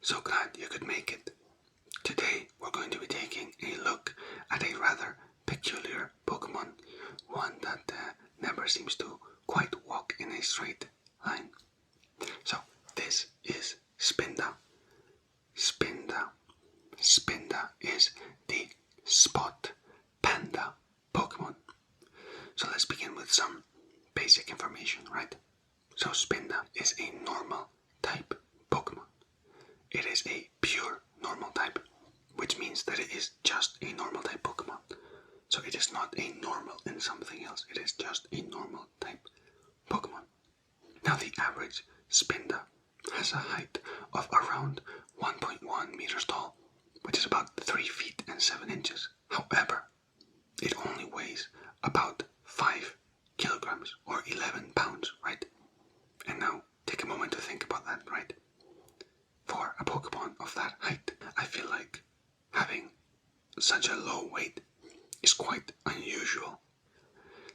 So glad you could make it. Today we're going to be taking a look at a rather peculiar Pokemon, one that never seems to quite walk in a straight line. So this is Spinda. Spinda is the spot panda Pokemon. So let's begin with some basic information, right? So Spinda is a normal type Pokemon. It is a pure normal type, which means that it is just a normal type Pokemon. So it is not a normal in something else, it is just a normal type Pokemon. Now the average Spinda has a height of around 1.1 meters tall, which is about 3 feet and 7 inches. However, it only weighs about 5 kilograms or 11 pounds, right? And now take a moment to think about that, right? For a Pokemon of that height, I feel like having such a low weight is quite unusual.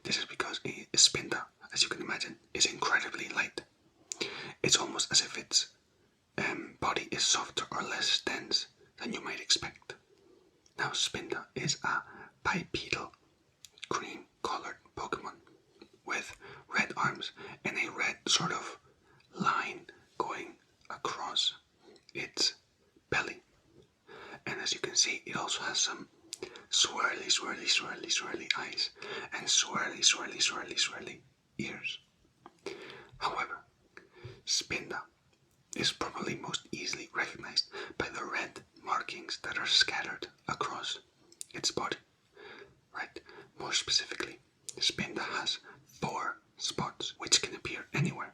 This is because a Spinda, as you can imagine, is incredibly light. It's almost as if its body is softer or less dense than you might expect. Now Spinda is a bipedal, cream-colored Pokemon with red arms and a red sort of line going across its belly. And as you can see, it also has some swirly eyes and swirly ears. However, Spinda is probably most easily recognized by the red markings that are scattered across its body. Right? More specifically, Spinda has 4 spots which can appear anywhere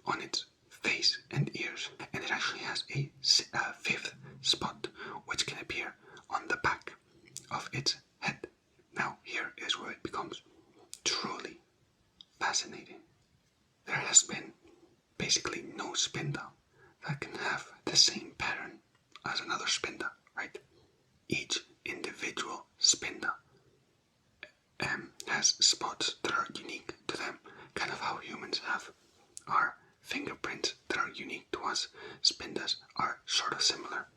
on its face and ears, and it actually has a 5th spot which can appear on the back of its head. Now here is where it becomes truly fascinating. There has been basically no Spinda that can have the same pattern as another Spinda, right? Each individual Spinda has spots that are unique to them, kind of how humans have our fingerprints that are unique to us. Spindas are sort of similar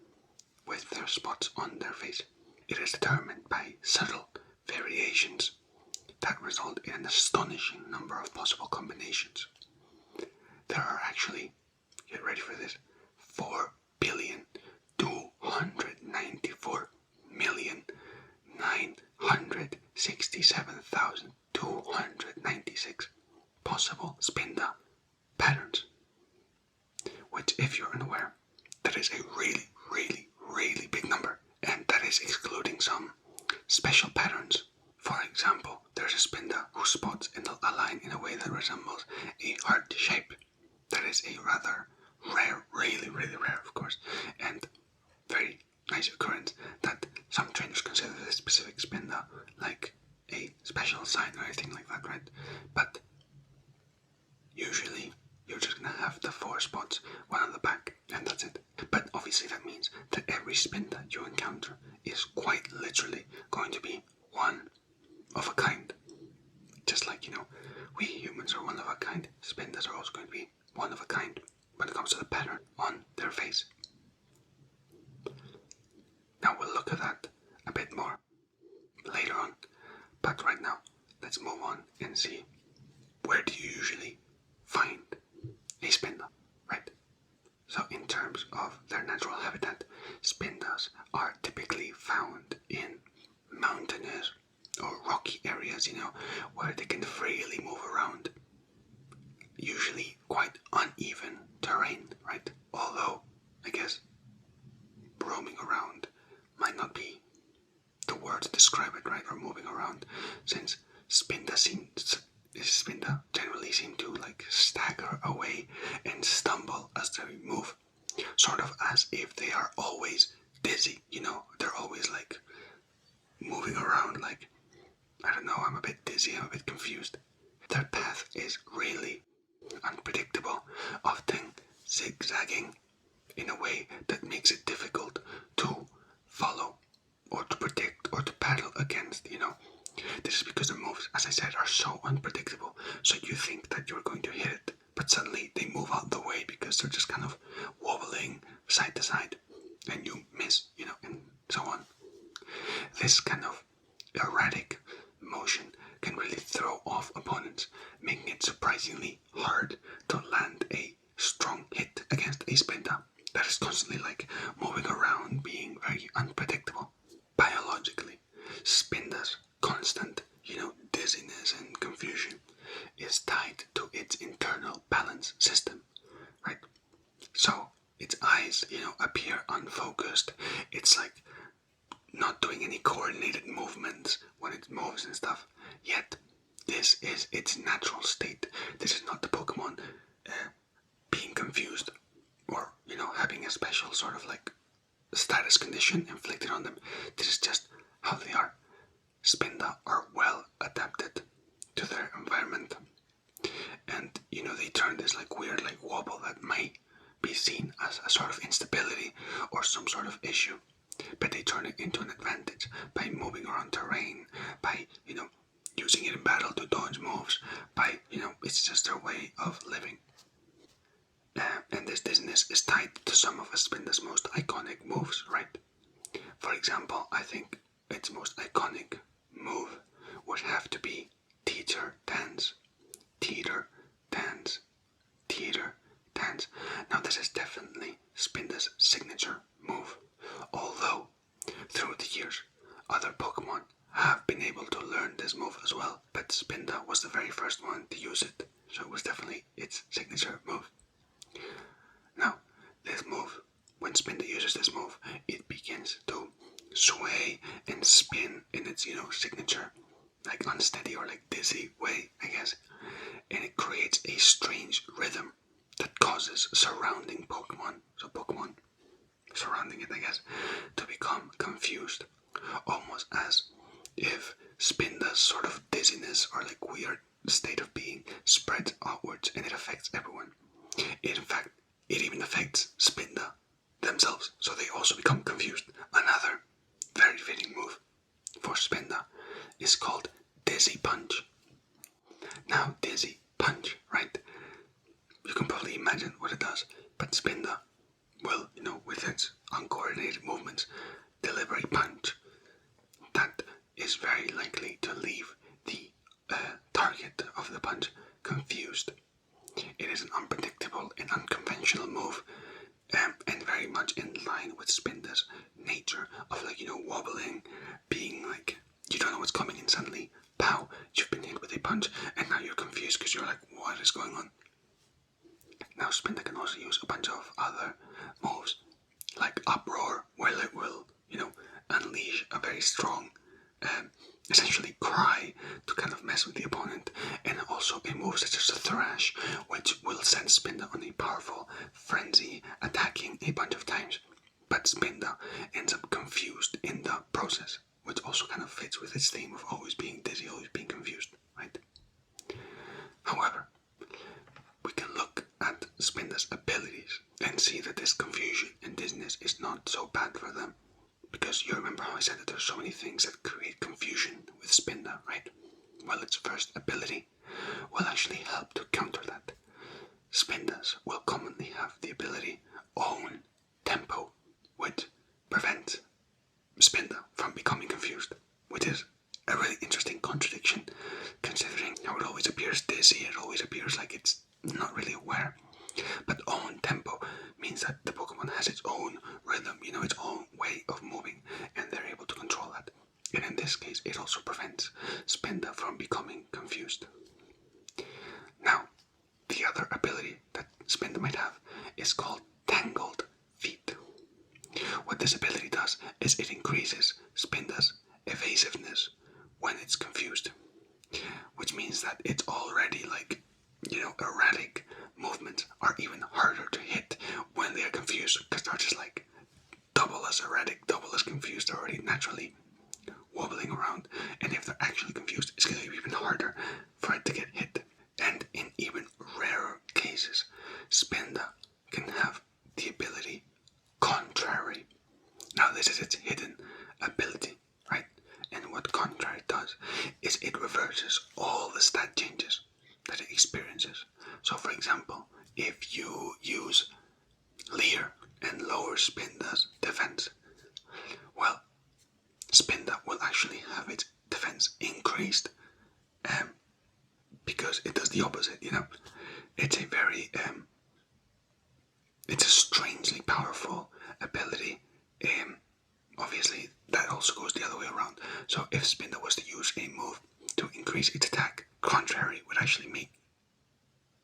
with their spots on their face. It is determined by subtle variations that result in an astonishing number of possible combinations. There are actually, get ready for this, 4,294,967,296 possible Spinda patterns. Which, if you're unaware, that is a really big number, and that is excluding some special patterns. For example, there's a Spinda who spots a line in a way that resembles a heart shape. That is a rather rare, really rare, of course, and very nice occurrence that some trainers consider this specific Spinda like a special sign or anything like that, right? But usually you're just gonna have the 4 spots, one on the back, and that's it. But obviously that means that every Spinda you encounter is quite literally going to be one of a kind. Just like, we humans are one of a kind, Spindas are also going to be one of a kind when it comes to the pattern on their face. Now we'll look at that a bit more later on, but right now let's move on and see, where do you usually find a Spinda, right? So in terms of their natural habitat, Spindas are typically found in mountainous or rocky areas, where they can freely move around. Usually quite uneven terrain, right? Although, I guess, roaming around might not be the word to describe it, right? Or moving around, since Spinda generally seem to stagger away and stumble as they move, sort of as if they are always dizzy, they're always moving around I don't know, I'm a bit dizzy, I'm a bit confused. Their path is really unpredictable, often zigzagging in a way that makes it difficult to follow or to predict or to battle against, This is because their moves, as I said, are so unpredictable, so you think that you're going to hit it, but suddenly they move out the way because they're just kind of wobbling side to side, and you miss, and so on. This kind of erratic motion can really throw off opponents, making it surprisingly hard to land a strong hit against a Spinda that is constantly moving around, being very unpredictable. Biologically, Spinda's constant, dizziness and confusion is tied to its internal balance system, right? So its eyes, appear unfocused. It's like not doing any coordinated movements when it moves and stuff. Yet, this is its natural state. This is not the Pokemon being confused or, having a special sort of status condition inflicted on them. This is just how they are. Spinda are well adapted to their environment. And, they turn this weird wobble that may be seen as a sort of instability or some sort of issue, but they turn it into an advantage by moving around terrain, by, using it in battle to dodge moves, by, it's just their way of living. And this dizziness is tied to some of Spinda's most iconic moves, right? For example, I think its most iconic move would have to be Teeter Dance. Teeter Dance. Teeter Dance. Now this is definitely Spinda's signature move, although through the years other Pokemon have been able to learn this move as well, but Spinda was the very first one to use it, so it was definitely its signature move. Now, this move, when Spinda uses this move, it begins to sway and spin in its, signature, unsteady or dizzy way, I guess, and it creates a strange rhythm that causes surrounding Pokemon, so Pokemon surrounding it, I guess, to become confused, almost as if Spinda's sort of dizziness or weird state of being spreads outwards and it affects everyone. In fact, it even affects Spinda themselves, so they also become confused. Another very fitting move for Spinda is called Dizzy Punch. Now, Dizzy Punch, right? You can probably imagine what it does, but Spinda will, with its uncoordinated movements, deliver a punch that is very likely to leave the target of the punch confused. It is an unpredictable and unconventional move, and very much in line with Spinda's nature of wobbling, being you don't know what's coming, and suddenly, pow, you've been hit with a punch, and now you're confused because you're what is going on? Now Spinda can also use a bunch of other moves, like Uproar, where it will, unleash a very strong, essentially cry to kind of mess with the opponent, and also a move such as Thrash, which will send Spinda on a powerful frenzy, attacking a bunch of times, but Spinda ends up confused in the process, which also kind of fits with its theme of always being dizzy, always being confused, right? However, we can look at Spinda's abilities and see that this confusion and dizziness is not so bad for them. Because you remember how I said that there's so many things that create confusion with Spinda, right? Well, its first ability will actually help to counter that. Spindas will commonly have the ability Own Tempo, which prevents Spinda from becoming confused, which is a really interesting contradiction, considering how it always appears dizzy, it always appears like it's not really aware. But Own Tempo means that the Pokemon has its own rhythm, its own way of moving, and they're able to control that. And in this case, it also prevents Spinda from becoming confused. Now, the other ability that Spinda might have is called Tangled Feet. What this ability does is it increases Spinda's evasiveness when it's confused, which means that it's already erratic movements are even harder to hit when they are confused, because they're just double as erratic, double as confused, they're already naturally wobbling around, and if they're actually confused, it's going to be even harder for it to get hit. And in even rarer cases, Spinda can have the ability Contrary. Now this is its hidden ability, right? And what Contrary does is it reverses all the stat changes that it experiences. So for example, if you use Leer and lower Spinda's defense? Well, Spinda will actually have its defense increased because it does the opposite, you know. It's a very, it's a strangely powerful ability. Obviously, that also goes the other way around. So if Spinda was to use a move to increase its attack, contrary would actually make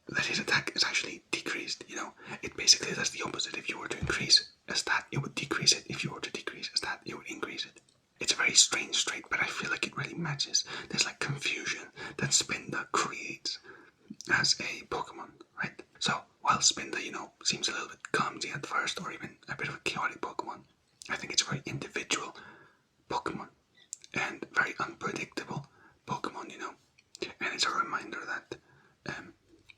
that his attack is actually decreased, you know. It basically does the opposite. If you were to increase a stat, it would decrease it. If you were to decrease a stat, it would increase it. It's a very strange trait, but I feel like it really matches. There's like confusion that Spinda creates as a Pokemon, right? So while Spinda, you know, seems a little bit clumsy at first, or even a bit of a chaotic Pokemon, I think it's a very individual Pokemon and very unpredictable Pokemon, you know. And it's a reminder that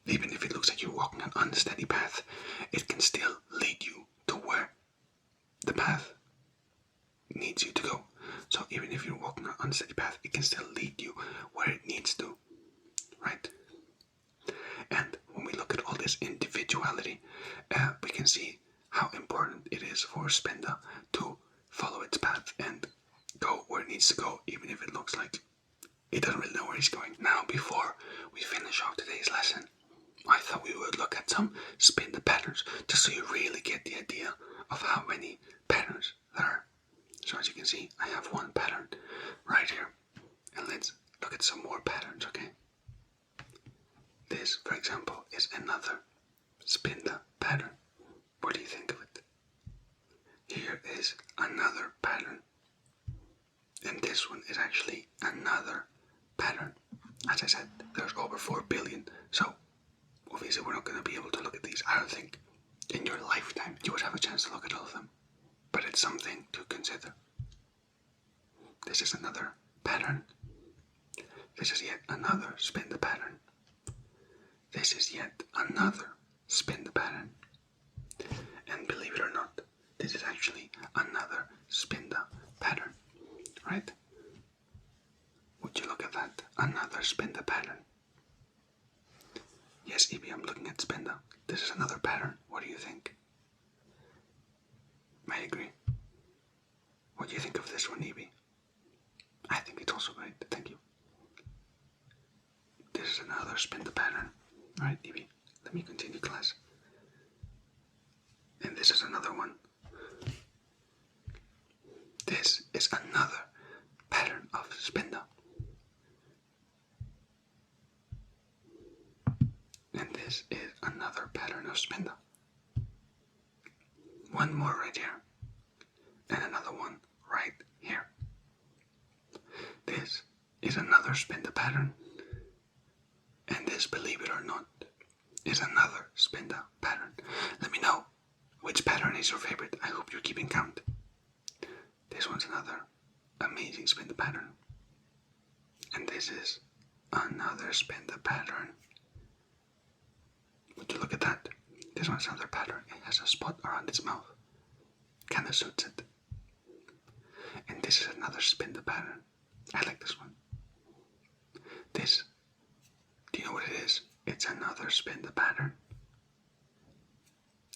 even if it looks like you're walking an unsteady path, it can still lead you to where the path needs you to go. So even if you're walking an unsteady path, it can still lead you where it needs to, right? And when we look at all this individuality, we can see how important it is for Spinda to follow its path and go where it needs to go, even if it looks like it doesn't really know where he's going. Now, before we finish off today's lesson, I thought we would look at some Spinda patterns, just so you really get the idea of how many patterns there are. So as you can see, I have one pattern right here. And let's look at some more patterns, okay? This, for example, is another Spinda pattern. What do you think of it? Here is another pattern. And this one is actually another pattern. As I said, there's over 4 billion, so obviously we're not going to be able to look at these. I don't think in your lifetime you would have a chance to look at all of them. But it's something to consider. This is another pattern. This is yet another Spinda pattern. This is yet another Spinda pattern. And believe it or not, this is actually another Spinda pattern. Right? Would you look at that? Another Spinda pattern. Yes, Evie, I'm looking at Spinda. This is another pattern. What do you think? I agree. What do you think of this one, Evie? I think it's also great. Thank you. This is another Spinda pattern. Alright, Evie, let me continue class. And this is another one. This is another pattern of Spinda. And this is another pattern of Spinda. One more right here. And another one right here. This is another Spinda pattern. And this, believe it or not, is another Spinda pattern. Let me know which pattern is your favorite. I hope you're keeping count. This one's another amazing Spinda pattern. And this is another Spinda pattern. Would you look at that? This one's another pattern. It has a spot around its mouth. Kinda suits it. And this is another Spinda pattern. I like this one. This, do you know what it is? It's another Spinda pattern.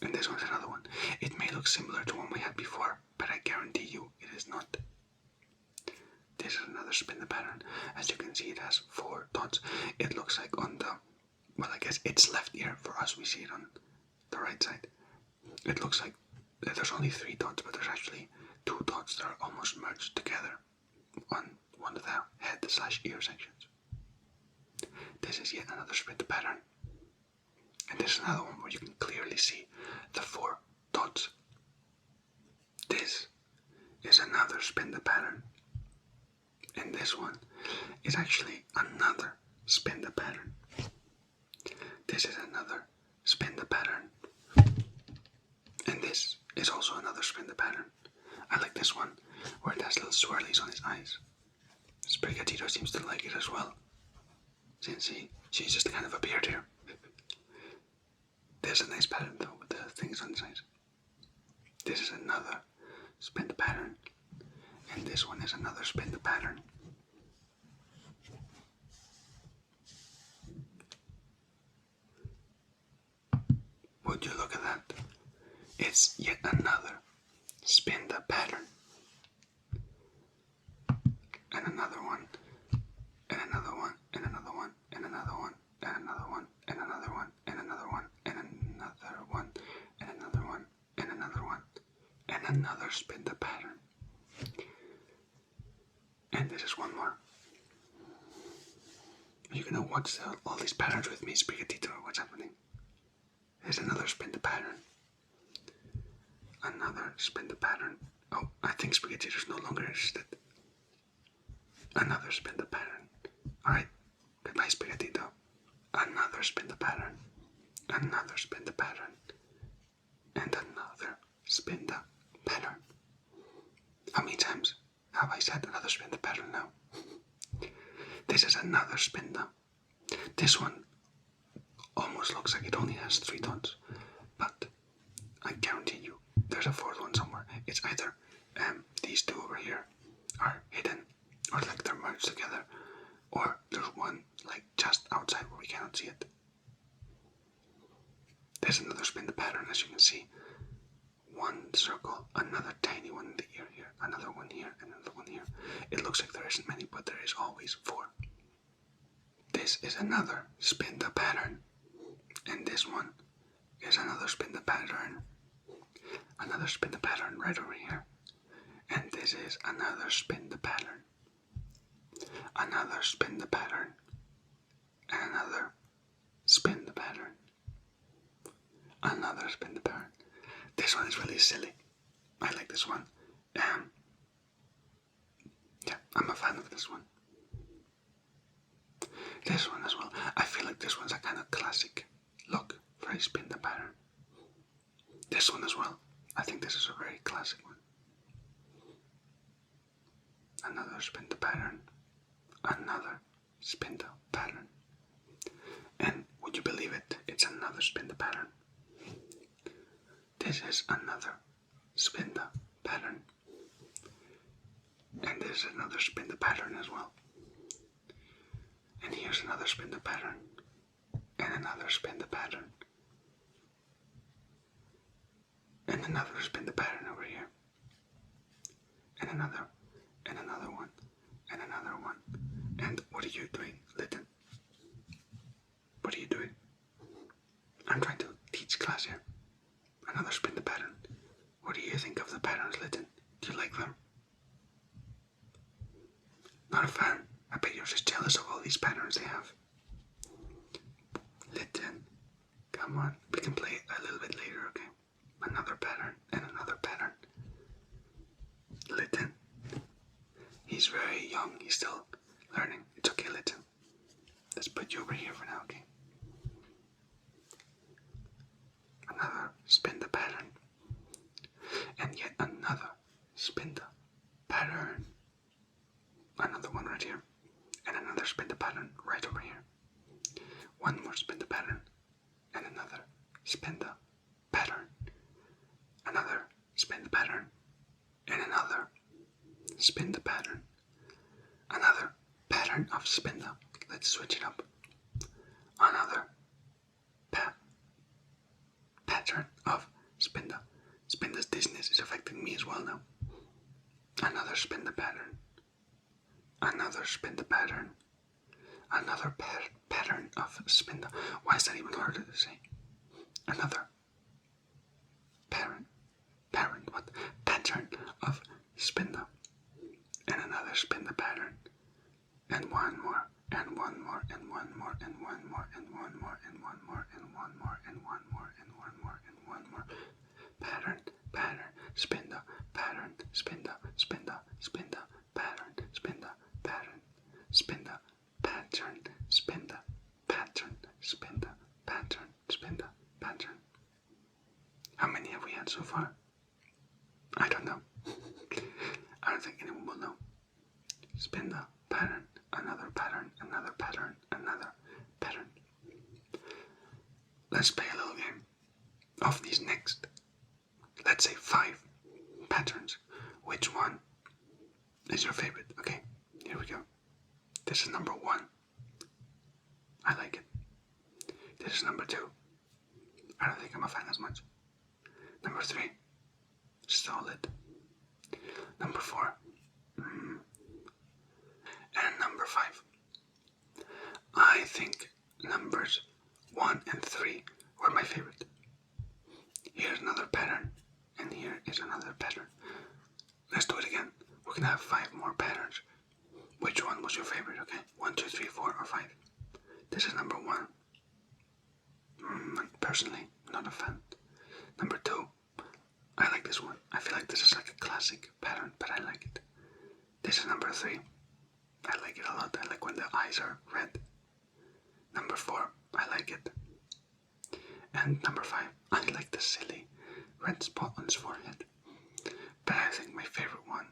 And this one's another one. It may look similar to one we had before, but I guarantee you it is not. This is another Spinda pattern. As you can see, it has 4 dots. It looks like on the, well, I guess it's left ear. For us, we see it on the right side. It looks like there's only 3 dots, but there's actually 2 dots that are almost merged together on one of the head/ear sections. This is yet another Spinda pattern. And this is another one where you can clearly see the 4 dots. This is another Spinda pattern. And this one is actually another Spinda pattern. This is another Spinda pattern. And this is also another Spinda pattern. I like this one, where it has little swirlies on its eyes. Sprigatito seems to like it as well, since she's just kind of appeared here. There's a nice pattern though, with the things on its eyes. This is another Spinda pattern. And this one is another Spinda pattern. Would you look at that? It It's yet another Spinda pattern. And another one. And another one. And another one. And another one. And another one. And another one. And another one. And another one. And another one. And another one. And another Spinda pattern. And this is one more. You're gonna watch all these patterns with me, Spaghettito, or what's happening? There's another Spinda pattern. Another Spinda pattern. Oh, I think Spaghettito's no longer interested. Another Spinda pattern. Alright, goodbye, Spaghettito. Another Spinda pattern. Another Spinda pattern. And another Spinda pattern. How many times have I said another Spinda pattern now? This is another Spinda. This one almost looks like it only has 3 dots, but I guarantee you there's a 4th one somewhere. It's either these 2 over here are hidden, or like they're merged together, or there's one like just outside where we cannot see it. There's another Spinda pattern, as you can see. One circle, another tiny one in the ear here, another one here, and another one here. It looks like there isn't many, but there is always 4. This is another Spinda pattern. And this one is another Spinda pattern. Another Spinda pattern right over here. And this is another Spinda pattern. Another Spinda pattern. And another Spinda pattern. Another Spinda pattern. This one is really silly. I like this one. Yeah, I'm a fan of this one. This one as well. I feel like this one's a kind of classic look for a Spinda pattern. This one as well. I think this is a very classic one. Another Spinda pattern. Another Spinda pattern. And would you believe it? It's another Spinda pattern. This is another Spinda pattern. And this is another Spinda pattern as well. And here's another Spinda pattern. And another Spinda pattern. And another Spinda pattern over here. And another one. And another one. And what are you doing, Lytton? What are you doing? I'm trying to teach class here. Another Spinda pattern. What do you think of the patterns, Lytton? Do you like them? Not a fan. I bet you're just jealous of all these patterns they have. Lytton, come on. We can play a little bit later, okay? Another pattern and another pattern. Lytton. He's very young. He's still learning. It's okay, Lytton. Let's put you over here for now, okay? Another Spinda pattern. And yet another Spinda pattern. Another one right here. And another Spinda pattern right over here. One more Spinda pattern. And another Spinda pattern. Another Spinda pattern. And another Spinda pattern. Another pattern of Spinda. Let's switch it up. Another pattern of Spinda. Spinda's dizziness is affecting me as well now. Another Spinda pattern. Another Spinda pattern. Another pattern of Spinda. Why is that even harder to say? Another pattern of Spinda. And another Spinda pattern. And one more. And one more. And one more. And one more. And one more. And one more. And one more. And one more. And one more. And one more. Pattern. Spinda. Pattern. Spinda. Pattern. Spinda. Pattern. Spinda. Pattern. Spinda. Pattern. Spinda. Pattern. Spinda. Pattern. How many have we had so far? I don't know. I don't think anyone will know. Spinda. Pattern. Another pattern. Another pattern. Another pattern. Let's play a little game of these next, let's say 5 patterns. Which one is your favorite? Okay, here we go. This is number 1. I like it. This is number 2. I don't think I'm a fan as much. Number 3. solid. Number 4. And number 5. I think numbers 1 and 3 were my favorite. Here's another pattern, and here is another pattern. Let's do it again. We're gonna have 5 more patterns. Which one was your favorite? Okay, 1, 2, 3, 4, or 5. This is number 1. Personally, not a fan. Number 2, I like this one. I feel like this is like a classic pattern, but I like it. This is number 3. I like it a lot. I like when the eyes are red. Number 4, I like it. And number 5, I like the silly red spot on his forehead. But I think my favorite one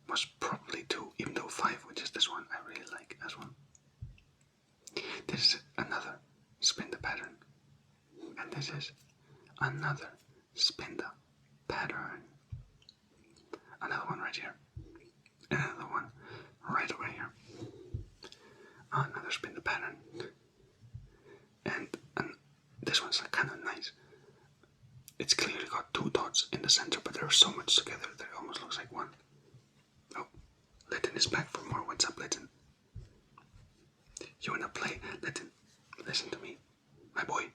was probably 2, even though 5, which is this one, I really like as well. This is another Spinda pattern. And this is another Spinda pattern. Another one right here. Another one right over here. Another Spinda pattern. And this one's kind of nice. It's clearly got 2 dots in the center, but they're so much together that it almost looks like one. Oh, Lytton is back for more. What's up, Lytton? You wanna play? Lytton, listen to me. My boy,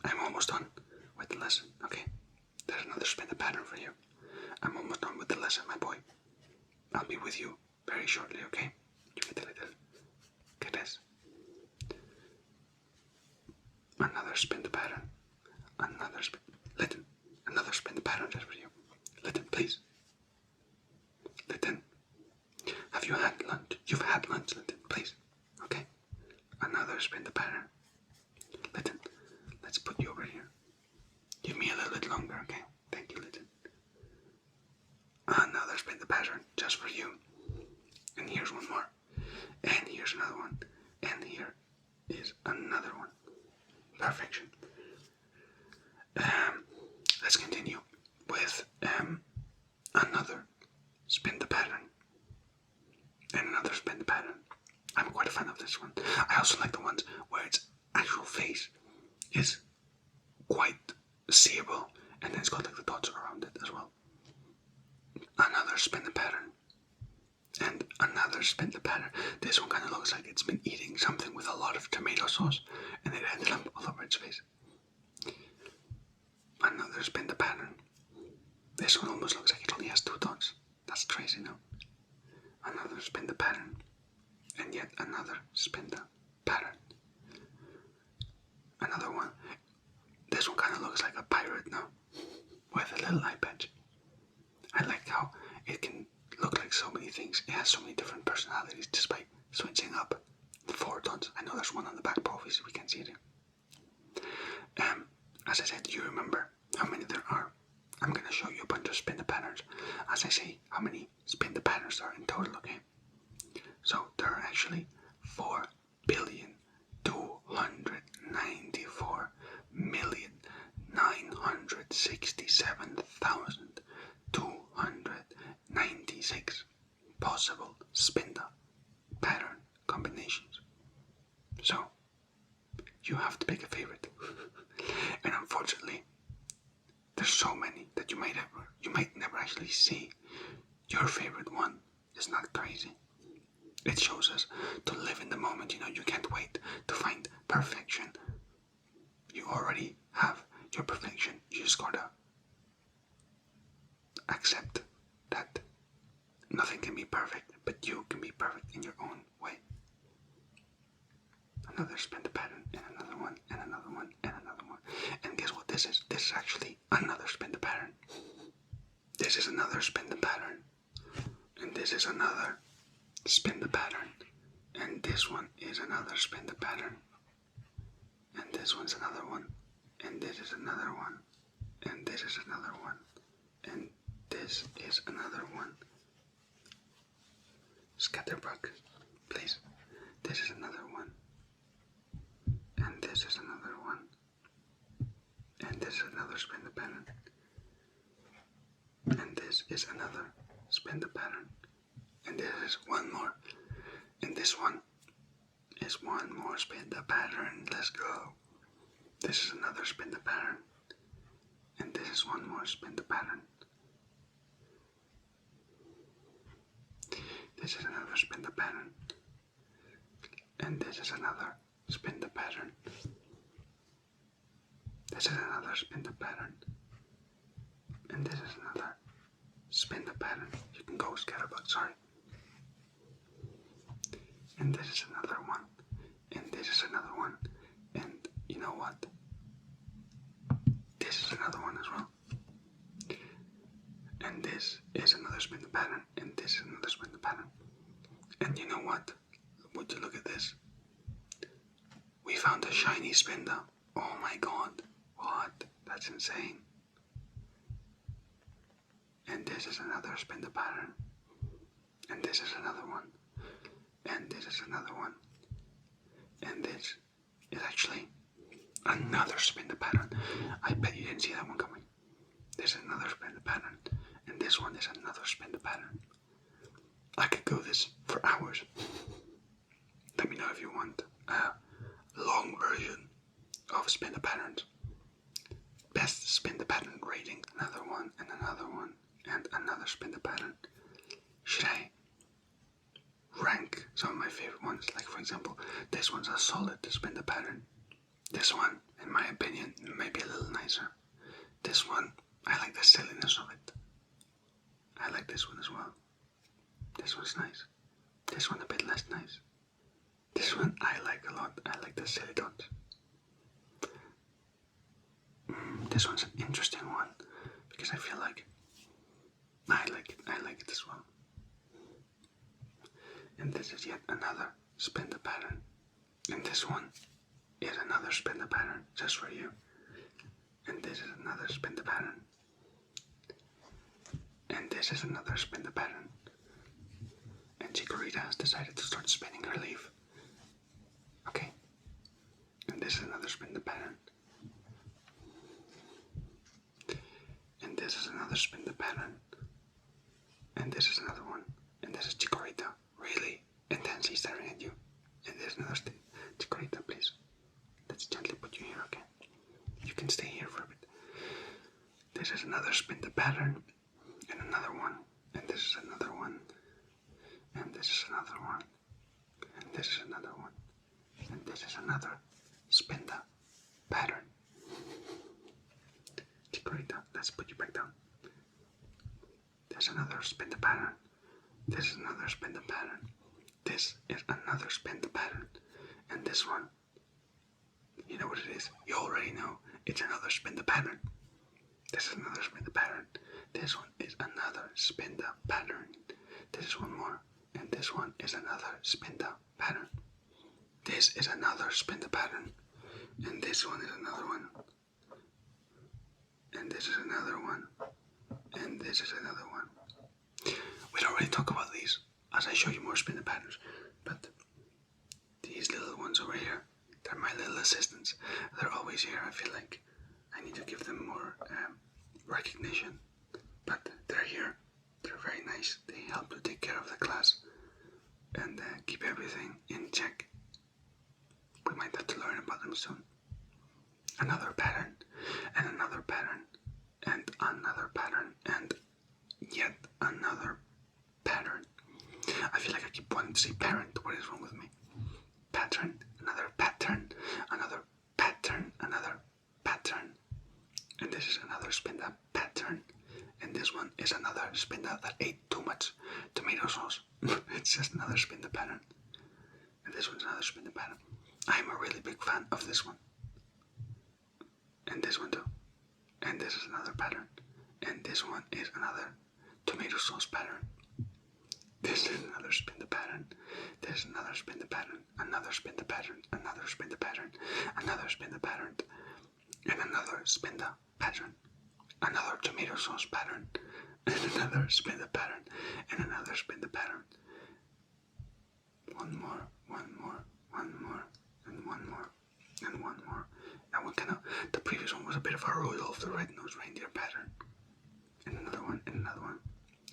I'm almost done with the lesson, okay? There's another Spinda pattern for you. I'm almost done with the lesson, my boy. I'll be with you very shortly, okay? You get it, Lytton. Get this. Another Spinda pattern. Another spin. Lytton, another Spinda pattern just for you. Lytton, please. Lytton, have you had lunch? You've had lunch, Lytton, please. Okay? Another Spinda pattern. Lytton, let's put you over here. Give me a little bit longer, okay? Thank you, Lytton. Another Spinda pattern just for you. And here's one more. And here's another one. And here is another one. Perfection. Let's continue with another Spinda pattern. And another Spinda pattern. I'm quite a fan of this one. I also like the ones where its actual face is quite seeable, and then it's got like the dots around it as well. Another Spinda pattern. And another Spinda pattern. This one kind of looks like it's been eating something with a lot of tomato sauce, and it ended up all over its face. Another Spinda pattern. This one almost looks like it only has 2 dots. That's crazy, no? Another Spinda pattern. And yet another Spinda pattern. Another one. This one kind of looks like a pirate now, with a little eye patch. I like how it can look like so many things. It has so many different personalities just by switching up the 4 dots. I know there's one on the back, but obviously we can't see it here. As I said, do you remember how many there are? I'm going to show you a bunch of Spinda patterns as I say how many Spinda patterns there are in total, okay? So there are actually 4,994,967,296 possible Spinda pattern combinations. So you have to pick a favorite. And unfortunately, there's so many that you might never actually see. Your favorite one is not crazy. It shows us to live in the moment. You can't wait to find perfection. You already have your perfection. You just gotta accept that nothing can be perfect, but you can be perfect in your own way. Another Spinda pattern, and another one, and another one, and another one. And guess what this is? This is actually another Spinda pattern. This is another Spinda pattern. And this is another Spinda pattern. And this one is another Spinda pattern. And this one's another one. And this is another one. And this is another one. And this is another one. Scatterbug, please. This is another one. And this is another one. And this is another Spinda pattern. And this is another Spinda pattern. And this is one more. And this one is one more Spinda pattern. Let's go. This is another Spinda pattern. And this is one more Spinda pattern. this is another Spinda pattern, and this is another Spinda pattern. This is another Spinda pattern, and this is another Spinda pattern. You can go scatterbug, sorry. And this is another one, and this is another one, and you know what? This is another one as well. And this is another Spinda pattern, and this is another Spinda pattern. And you know what? Would you look at this? We found a shiny Spinda. Oh my god. What? That's insane. And this is another Spinda pattern. And this is another one. And this is another one. And this is actually another Spinda pattern. I bet you didn't see that one coming. There's another Spinda pattern. And this one is another Spinda pattern. I could go this for hours. Let me know if you want a long version of Spinda patterns. Best Spinda pattern rating, another one, and another one, and another Spinda pattern. Should I rank some of my favorite ones? Like, for example, this one's a solid Spinda pattern. This one, in my opinion, may be a little nicer. This one, I like the silliness of it. I like this one as well. This one's nice. This one a bit less nice. This one I like a lot. I like the silly dots. This one's an interesting one because I feel like I like it as well. And this is yet another Spinda pattern. And this one is another Spinda pattern just for you. And this is another Spinda pattern. And this is another Spinda pattern. And Chikorita has decided to start spinning her leaf. Okay. And this is another Spinda pattern. And this is another Spinda pattern. And this is another one. And this is Chikorita really intensely staring at you. And there's another Chikorita, please. Let's gently put you here, okay? You can stay here for a bit. This is another Spinda pattern. And another one. And this is another one. And this is another one. And this is another one. And this is another Spinda pattern. Chikorita, let's put you back down. There's another Spinda pattern. This is another Spinda pattern. This is another Spinda pattern. And this one, you know what it is? You already know. It's another Spinda pattern. This is another Spinda pattern. This one is another Spinda pattern. This is one more. And this one is another Spinda pattern. This is another Spinda pattern. And this one is another one. And this is another one. And this is another one. We don't really talk about these as I show you more Spinda patterns, but these little ones over here, they're my little assistants. They're always here. I feel like I need to give them more recognition, but they're here. They're very nice. They help to take care of the class and keep everything in check. We might have to learn about them soon. Another pattern, and another pattern, and another pattern, and yet another pattern. I feel like I keep wanting to say parent. What is wrong with me? Pattern, another pattern, another pattern, another pattern. And this is another Spinda pattern. And this one is another Spinda that ate too much tomato sauce. It's just another Spinda pattern. And this one's another Spinda pattern. I'm a really big fan of this one. And this one too. And this is another pattern. And this one is another tomato sauce pattern. This is another Spinda pattern. This is another Spinda pattern. Another Spinda pattern. Another Spinda pattern. Another Spinda pattern. And another Spinda pattern. Another tomato sauce pattern. And another Spinda pattern. And another Spinda pattern. One more. One more. One more. And one more. And one more. That one the previous one was a bit of a Rudolph the Red-Nosed Reindeer pattern. And another one, and another one,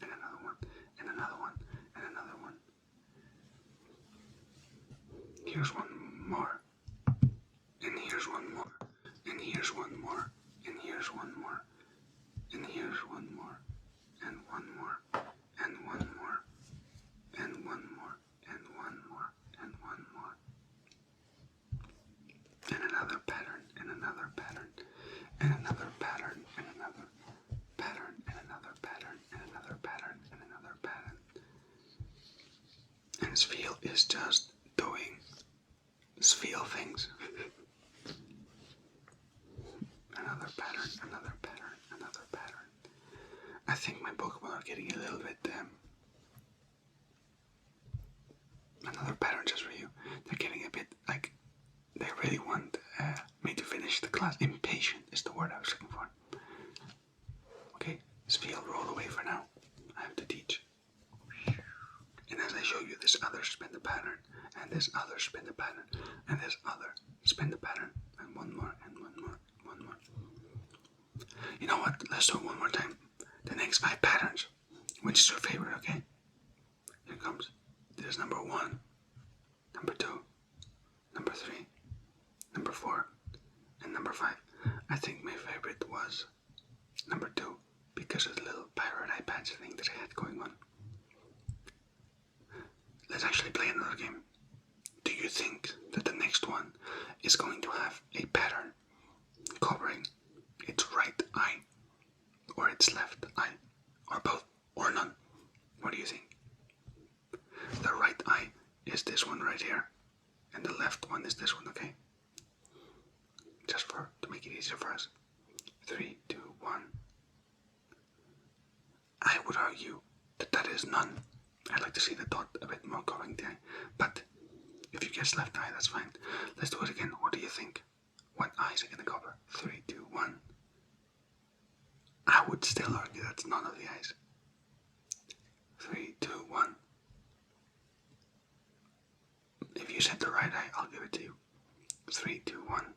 and another one, and another one, and another one. Here's one more. And here's one more. And here's one more. And here's one more. And here's one more. And one more. And one more. And one is just doing feel things. Another pattern, another pattern, another pattern. I think my Pokemon are getting a little bit, another pattern just for you. They're getting a bit, like, they really want me to finish the class. Impatient is the word I was looking for. Okay, Spiel, roll away for now. I have to teach. And as I show you this other Spinda pattern, and this other Spinda pattern, and this other Spinda pattern, and one more, and one more, one more. You know what? Let's do it one more time. The next 5 patterns. Which is your favorite, okay? Here it comes. This is number 1, number 2, number 3, number 4, and number 5. I think my favorite was number 2 because of the little pirate eye patch thing that I had going on. Let's actually play another game. Do you think that the next one is going to have a pattern covering its right eye, or its left eye, or both, or none? What do you think? The right eye is this one right here, and the left one is this one, okay? Just to make it easier for us. 3, 2, 1. I would argue that is none. I'd like to see the dot a bit more covering the eye, but if you guess left eye, that's fine. Let's do it again. What do you think? What eye is it going to cover? 3, 2, 1. I would still argue that's none of the eyes. 3, 2, 1. If you said the right eye, I'll give it to you. 3, 2, 1.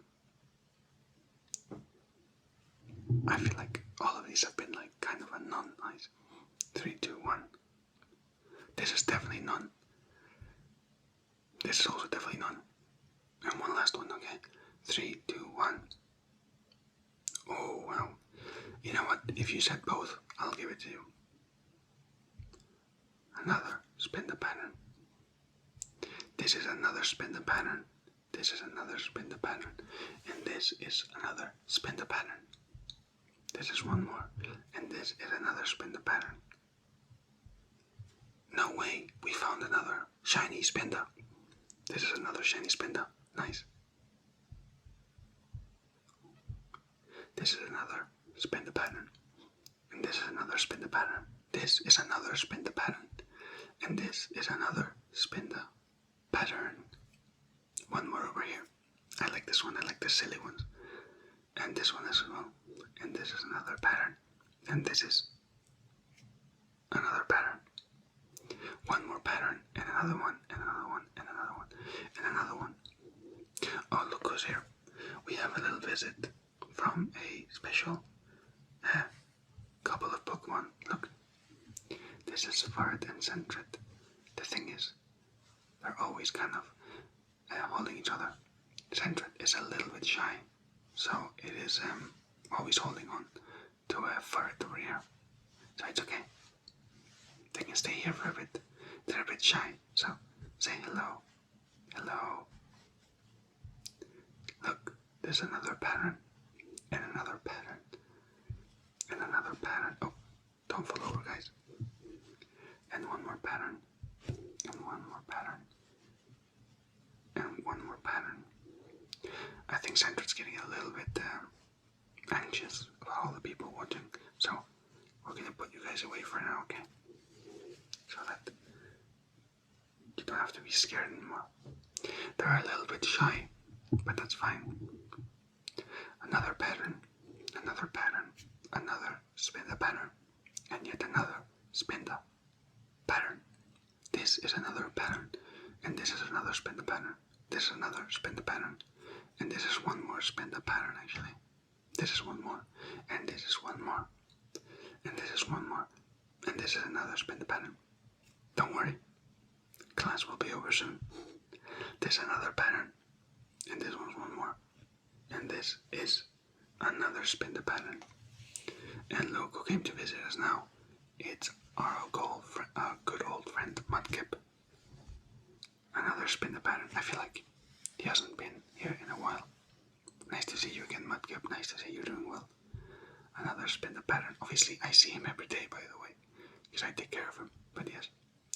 I feel like all of these have been like kind of a non-eyes. 3, 2, 1. This is definitely none. This is also definitely none. And one last one, okay? 3, 2, 1. Oh, wow. You know what? If you said both, I'll give it to you. Another Spinda pattern. This is another Spinda pattern. This is another Spinda pattern. And this is another Spinda pattern. This is one more. And this is another Spinda pattern. No way, we found another shiny Spinda. This is another shiny Spinda. Nice. This is another Spinda pattern. And this is another Spinda pattern. This is another Spinda pattern. And this is another Spinda pattern. One more over here. I like this one. I like the silly ones. And this one as well. And this is another pattern. And this is another pattern. One more pattern, and another one, and another one, and another one, and another one. Oh, look who's here. We have a little visit from a special couple of Pokemon. Look, this is Farad and Sentret. The thing is, they're always kind of holding each other. Sentret is a little bit shy, so it is always holding on to a Farad over here. So it's okay. They can stay here for a bit. They're a bit shy, so say hello. Hello. Look, there's another pattern, and another pattern, and another pattern. Oh, don't fall over, guys. And one more pattern, and one more pattern, and one more pattern. I think Sandra's getting a little bit anxious about all the people watching, so we're gonna put you guys away for now, okay? So that you don't have to be scared anymore. They're a little bit shy, but that's fine. Another pattern, another pattern, another Spinda pattern, and yet another Spinda pattern. This is another pattern, and this is another Spinda pattern. This is another Spinda pattern, and this is one more Spinda pattern actually. This is one more, and this is one more, and this is one more, and this is another Spinda pattern. Don't worry, class will be over soon. This is another pattern, and this one's one more, and this is another Spinda pattern. And look who came to visit us now. It's our good old friend Mudkip. Another Spinda pattern. I feel like he hasn't been here in a while. Nice to see you again, Mudkip. Nice to see you doing well. Another Spinda pattern. Obviously, I see him every day, by the way, because I take care of him. But yes,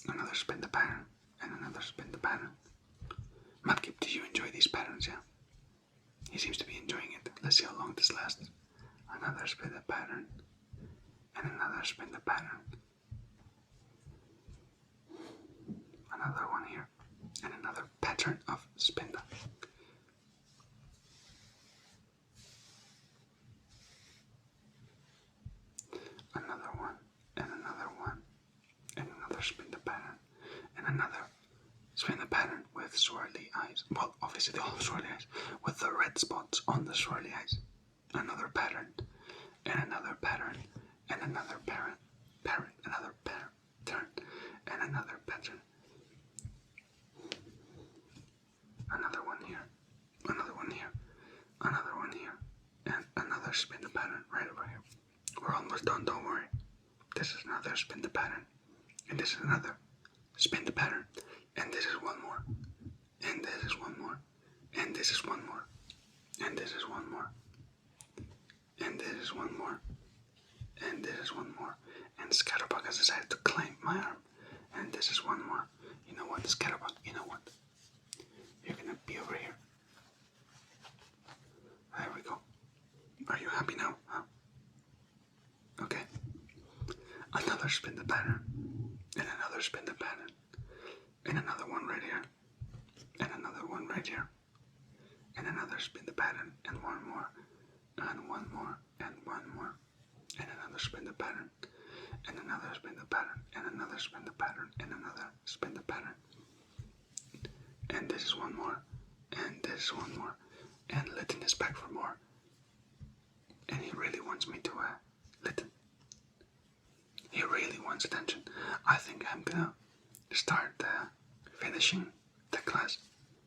another Spinda pattern. and another spin the pattern. Mudkip, do you enjoy these patterns? Yeah? He seems to be enjoying it. Let's see how long this lasts. Another spin the pattern, and another spin the pattern. Another one here, and another pattern of Spinda. Another one, and another one, and another Spinda pattern, and another Spinda pattern with swirly eyes. Well, obviously they all have swirly eyes, with the red spots on the swirly eyes. Another pattern, and another pattern, and another pattern, another pattern, and another pattern. Another one here, another one here, another one here, and another spin the pattern right over here. We're almost done, don't worry. This is another spin the pattern, and this is another spin the pattern, and this is one more, and this is one more, and this is one more, and this is one more, and this is one more, and this is one more, and Scatterbug has decided to climb my arm, and this is one more. You know what, Scatterbug, you know what? You're gonna be over here. There we go. Are you happy now? Huh? Okay. Another spin the pattern, and another spin the pattern, and another one right here, and another one right here, and another spin the pattern, and one more, and one more, and one more, and another spin the pattern, and another spin the pattern, and another spin the pattern, and another spin the pattern. And this is one more, and this is one more, and Litten is back for more. And he really wants me to, Litten. He really wants attention. I think I'm gonna start finishing the class,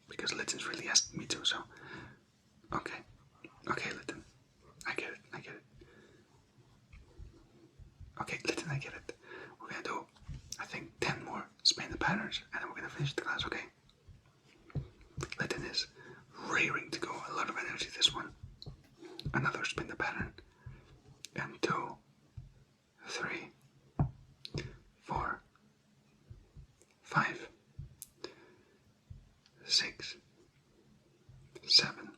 because Litten's really asking me to, so. Okay, Litten. I get it. Okay, Litten, I get it. We're gonna do, I think, 10 more spin the patterns, and then we're gonna finish the class, okay? Litten is raring to go, a lot of energy this one. Another spin the pattern, and 2, 3, 4, 5, 6, 7,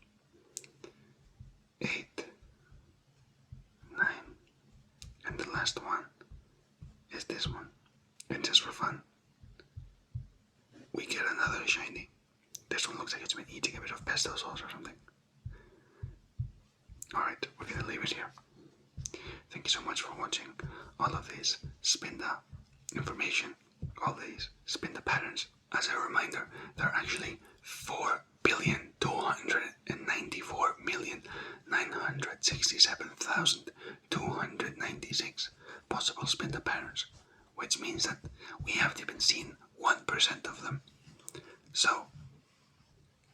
8, 9, and the last one is this one. And just for fun, we get another shiny. This one looks like it's been eating a bit of pesto sauce or something. Alright, we're gonna leave it here. Thank you so much for watching all of these Spinda information, all these Spinda patterns. As a reminder, there are actually 4,294,967,296 possible Spinda patterns, which means that we haven't even seen 1% of them. So,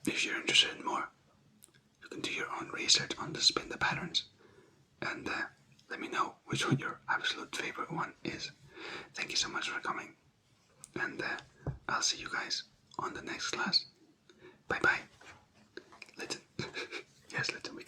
if you're interested in more, you can do your own research on the Spinda patterns, and let me know which one your absolute favorite one is. Thank you so much for coming, and I'll see you guys on the next class. Bye bye. Litten. Yes, Litten, we